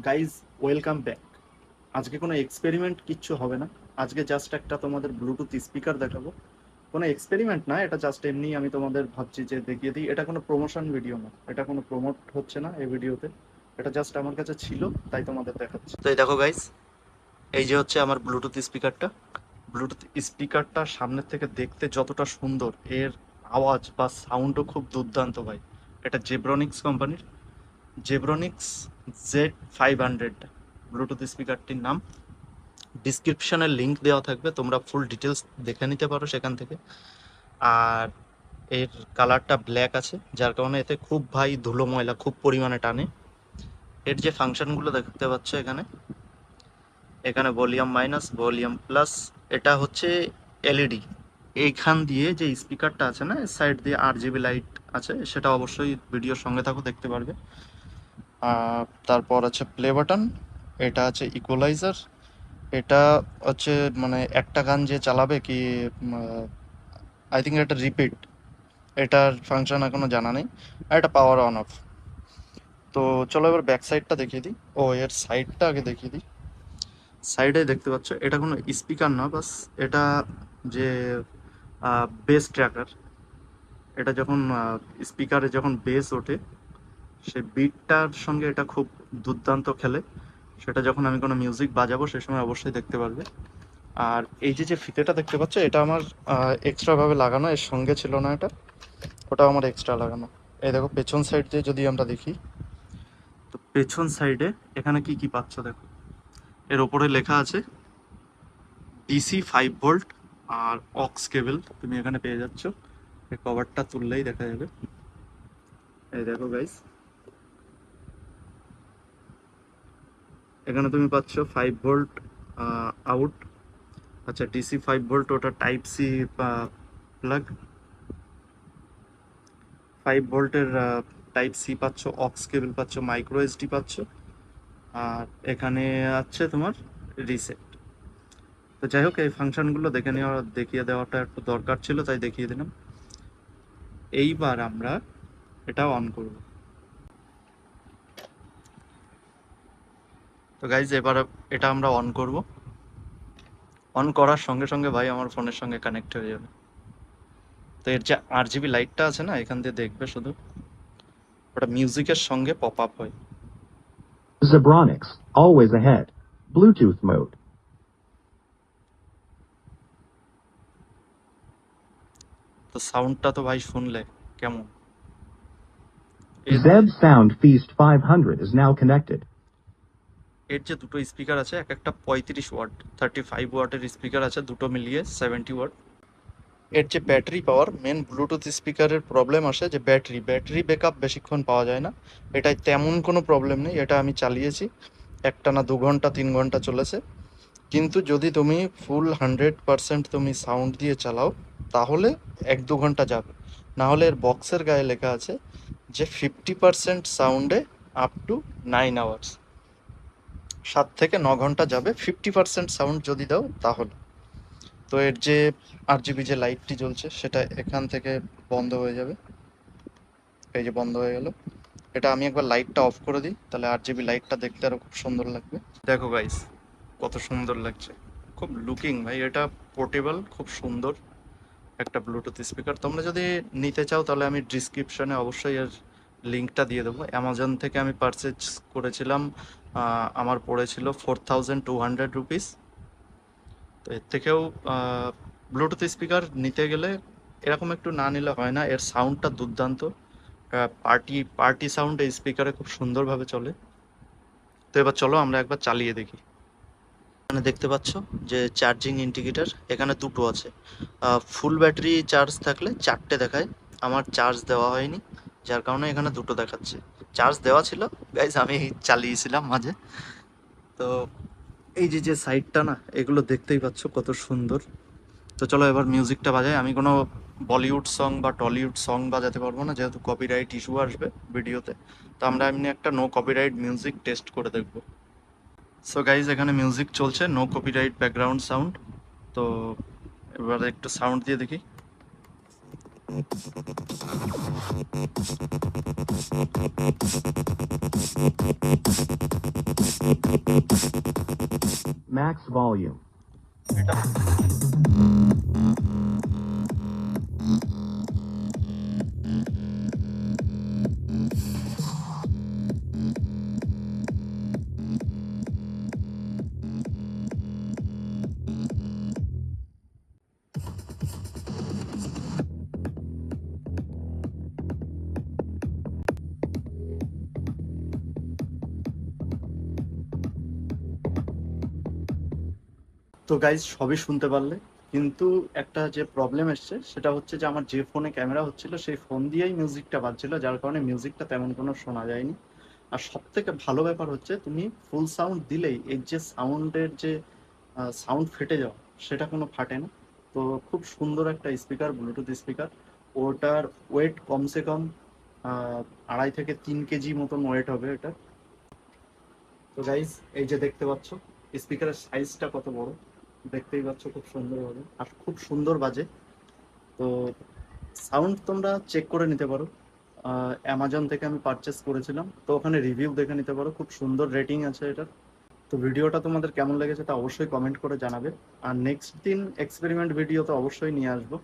Guys, welcome back. আজকে কোনো experiment কিচ্ছু হবে না। আজকে জাস্ট একটা তোমাদের ব্লুটুথ স্পিকার দেখাবো। কোনো এক্সপেরিমেন্ট না, এটা জাস্ট এমনি আমি তোমাদের ভাবছি যে দেখিয়ে দিই। এটা কোনো প্রমোশন ভিডিও না, এটা কোনো প্রমোট হচ্ছে না এই ভিডিওতে। এটা জাস্ট আমার কাছে ছিল, তাই তোমাদের দেখাচ্ছি। তো এই দেখো গাইজ, এই যে হচ্ছে আমার ব্লুটুথ স্পিকারটা। ব্লুটুথ স্পিকারটা সামনের থেকে দেখতে যতটা সুন্দর, এর আওয়াজ বা সাউন্ডও খুব দুর্দান্ত ভাই। এটা জেব্রনিক্স কোম্পানির, জেব্রনিক্স Z500 ব্লুটুথ স্পিকারটির নাম। ডিসক্রিপশনের লিংক দেওয়া থাকবে, তোমরা ফুল ডিটেলস দেখে নিতে পারো সেখান থেকে। আর এর কালারটা ব্ল্যাক আছে, যার কারণে এতে খুব ভাই ধুলো ময়লা খুব পরিমাণে টানে। এর যে ফাংশনগুলো দেখতে পাচ্ছ এখানে, এখানে ভলিউম মাইনাস, ভলিউম প্লাস, এটা হচ্ছে এলইডি। এইখান দিয়ে যে স্পিকারটা আছে না, সাইড দিয়ে RGB লাইট আছে, সেটা অবশ্যই ভিডিওর সঙ্গে থাকো দেখতে পারবে। তারপর আছে প্লে বাটন, এটা আছে ইকুয়ালাইজার, এটা হচ্ছে মানে একটা গান যে চালাবে কি, আই থিঙ্ক এটা রিপিট, এটার ফাংশন এখনো জানা নেই। আর এটা পাওয়ার অন অফ। তো চলো এবার ব্যাক সাইডটা দেখিয়ে দিই। ও এর সাইডটা আগে দেখিয়ে দিই। সাইডে দেখতে পাচ্ছ এটা কোনো স্পিকার না, বাস এটা যে বেস ট্র্যাকার। এটা যখন স্পিকারে যখন বেস ওঠে, সেই বিটটার সঙ্গে এটা খুব দুর্দান্ত খেলে। সেটা যখন আমি কোনো মিউজিক বাজাবো সে সময় অবশ্যই দেখতে পারবে। আর এই যে যে ফিতেটা দেখতে পাচ্ছ, এটা আমার এক্সট্রা ভাবে লাগানো, এর সঙ্গে ছিল না এটা, ওটাও আমার এক্সট্রা লাগানো। এই দেখো পেছন সাইড দিয়ে যদি আমরা দেখি, তো পেছন সাইডে এখানে কি কি পাচ্ছ দেখো। এর ওপরে লেখা আছে DC 5 ভোল্ট আর অক্স কেবল তুমি এখানে পেয়ে যাচ্ছ। এই কভারটা তুললেই দেখা যাবে। এই দেখো গাইস, এখানে তুমি পাচ্ছ 5 ভোল্ট আউট। আচ্ছা, DC 5 ভোল্ট, ওটা টাইপ সি প্লাগ। 5 ভোল্টের টাইপ সি পাচ্ছ, অক্স কেবল পাচ্ছ, মাইক্রো SD পাচ্ছ। আর এখানে আছে তোমার রিসেট। তো যাই হোক, এই ফাংশনগুলো দেখিয়ে দেওয়াটা একটু দরকার ছিল, তাই দেখিয়ে দিলাম। এইবার আমরা এটা অন করব। তো গাইজ, এবার এটা আমরা অন করব। অন করার সঙ্গে সঙ্গে ভাই আমার ফোনের সঙ্গে কানেক্ট হয়ে যাবে। তো এর যে RGB লাইটটা আছে না, এখান দিয়ে দেখবে শুধু, ওটা মিউজিকের সঙ্গে পপ আপ হয়। Zebronics, always ahead. Bluetooth mode. তো সাউন্ডটা তো ভাই শুনলে কেমন। Zeb Sound Feast 500 is now connected. এর যে দুটো স্পিকার আছে, এক একটা 35 ওয়াট, 35 ওয়াটের স্পিকার আছে, দুটো মিলিয়ে 70 ওয়াট। এর যে ব্যাটারি পাওয়ার, মেন ব্লুটুথ স্পিকারের প্রবলেম আসে যে ব্যাটারি ব্যাকআপ বেশিক্ষণ পাওয়া যায় না। এটাই তেমন কোনো প্রবলেম নেই, এটা আমি চালিয়েছি একটানা 2 ঘন্টা 3 ঘন্টা চলেছে। কিন্তু যদি তুমি ফুল 100% তুমি সাউন্ড দিয়ে চালাও, তাহলে 1-2 ঘন্টা যাবে। না হলে এর বক্সের গায়ে লেখা আছে যে 50% সাউন্ডে আপ টু 9 আওয়ার্স, 7 থেকে 9 ঘন্টা যাবে 50% সাউন্ড যদি দাও তাহলে। তো এর যে RGB যে লাইটটি জ্বলছে সেটা এখান থেকে বন্ধ হয়ে যাবে। এই যে বন্ধ হয়ে গেল। এটা আমি একবার লাইটটা অফ করে দিই, তাহলে RGB লাইটটা দেখতে আরো খুব সুন্দর লাগবে। দেখো গাইস, কত সুন্দর লাগছে, খুব লুকিং ভাই। এটা পোর্টেবল, খুব সুন্দর একটা ব্লুটুথ স্পিকার। তোমরা যদি নিতে চাও তাহলে আমি ডিসক্রিপশনে অবশ্যই এর লিঙ্কটা দিয়ে দেবো। অ্যামাজন থেকে আমি পারচেজ করেছিলাম, আমার পড়েছিল 4200 রুপিস। তো এর থেকেও ব্লুটুথ স্পিকার নিতে গেলে এরকম একটু না নিলে হয় না। এর সাউন্ডটা দুর্দান্ত, পার্টি সাউন্ড এই স্পিকারে খুব সুন্দরভাবে চলে। তো এবার চলো আমরা একবার চালিয়ে দেখি। এখানে দেখতে পাচ্ছ যে চার্জিং ইন্ডিকেটর, এখানে দুটো আছে। ফুল ব্যাটারি চার্জ থাকলে 4টে দেখায়, আমার চার্জ দেওয়া হয়নি, যার কারণে এখানে দুটো দেখাচ্ছে। চার্জ দেওয়া ছিল গাইজ, আমি চালিয়েছিলাম মাঝে। তো এই যে যে সাইডটা না, এগুলো দেখতেই পাচ্ছ কত সুন্দর। তো চলো এবার মিউজিকটা বাজাই। আমি কোনো বলিউড সং বা টলিউড সং বাজাতে পারবো না, যেহেতু কপিরাইট ইস্যু আসবে ভিডিওতে। তো আমরা এমনি একটা নো কপিরাইট মিউজিক টেস্ট করে দেখবো। সো গাইজ, এখানে মিউজিক চলছে, নো কপিরাইট ব্যাকগ্রাউন্ড সাউন্ড। তো এবার একটু সাউন্ড দিয়ে দেখি। Max volume. তো গাইজ সবই শুনতে পারলে, কিন্তু একটা যে প্রবলেম এসছে সেটা হচ্ছে যে আমার যে ফোনে ক্যামেরা হচ্ছিল সেই ফোন দিয়েই মিউজিকটা বাজছিল, যার কারণে মিউজিকটা তেমন কোনো শোনা যায়নি। আর সব থেকে ভালো ব্যাপার হচ্ছে তুমি ফুল সাউন্ড দিলেই এর যে সাউন্ডের যে সাউন্ড ফেটে যাওয়া, সেটা কোনো ফাটে না। তো খুব সুন্দর একটা স্পিকার, ব্লুটুথ স্পিকার। ওটার ওয়েট কমসে কম 2.5 থেকে 3 কেজি মতন ওয়েট হবে এটা। তো গাইজ এই যে দেখতে পাচ্ছ স্পিকারের সাইজটা কত বড়, দেখতেই পাচ্ছ খুব সুন্দরভাবে, আর খুব সুন্দর বাজে। তো সাউন্ড তোমরা চেক করে নিতে পারো, অ্যামাজন থেকে আমি পারচেস করেছিলাম, তো ওখানে রিভিউ দেখে নিতে পারো, খুব সুন্দর রেটিং আছে এটা। তো ভিডিওটা তোমাদের কেমন লেগেছে তা অবশ্যই কমেন্ট করে জানাবে। আর নেক্সট দিন এক্সপেরিমেন্ট ভিডিও তো অবশ্যই নিয়ে আসবো।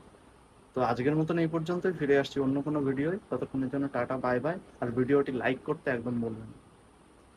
তো আজকের মতন এই পর্যন্তই, ফিরে আসছি অন্য কোনো ভিডিওয়। ততক্ষণের জন্য টাটা, বাই বাই। আর ভিডিওটি লাইক করতে একদম বলবেন না।